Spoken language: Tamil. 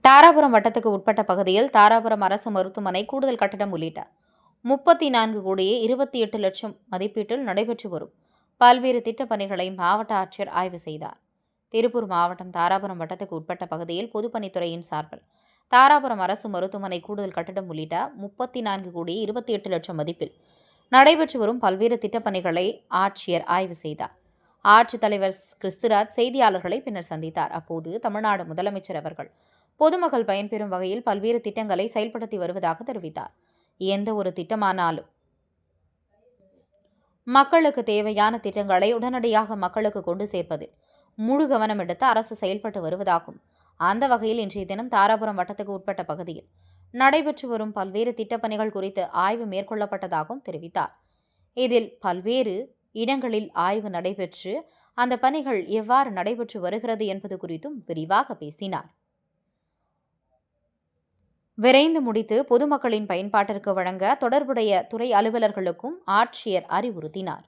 தாராபுரம் வட்டத்துக்கு உட்பட்ட பகுதியில் தாராபுரம் அரசு மருத்துவமனை கூடுதல் கட்டடம் உள்ளிட்ட 34 கோடியே 28 லட்சம் மதிப்பீட்டில் நடைபெற்று வரும் பல்வேறு திட்டப் பணிகளை மாவட்ட ஆட்சியர் ஆய்வு செய்தார். திருப்பூர் மாவட்டம் தாராபுரம் வட்டத்துக்கு உட்பட்ட பகுதியில் பொதுப்பணித்துறையின் சார்பில் தாராபுரம் அரசு மருத்துவமனை கூடுதல் கட்டடம் உள்ளிட்ட 34 கோடியே 28 லட்சம் மதிப்பில் நடைபெற்று வரும் பல்வேறு திட்டப் பணிகளை ஆட்சியர் ஆய்வு செய்தார். ஆட்சித்தலைவர் கிறிஸ்துராஜ் செய்தியாளர்களை பின்னர் சந்தித்தார். அப்போது தமிழ்நாடு முதலமைச்சர் அவர்கள் பொதுமக்கள் பயன்பெறும் வகையில் பல்வேறு திட்டங்களை செயல்படுத்தி வருவதாக தெரிவித்தார். எந்த ஒரு திட்டமானாலும் மக்களுக்கு தேவையான திட்டங்களை உடனடியாக மக்களுக்கு கொண்டு சேர்ப்பதில் முழு கவனம் எடுத்து அரசு செயல்பட்டு வருவதாகவும், அந்த வகையில் இன்றைய தினம் தாராபுரம் வட்டத்துக்கு உட்பட்ட பகுதியில் நடைபெற்று வரும் பல்வேறு திட்டப்பணிகள் குறித்து ஆய்வு மேற்கொள்ளப்பட்டதாகவும் தெரிவித்தார். இதில் பல்வேறு இடங்களில் ஆய்வு நடைபெற்று அந்த பணிகள் எவ்வாறு நடைபெற்று வருகிறது என்பது குறித்தும் விரிவாக பேசினார். விரைந்து முடித்து பொதுமக்களின் பயன்பாட்டிற்கு வழங்க தொடர்புடைய துறை அலுவலர்களுக்கும் ஆட்சியர் அறிவுறுத்தினார்.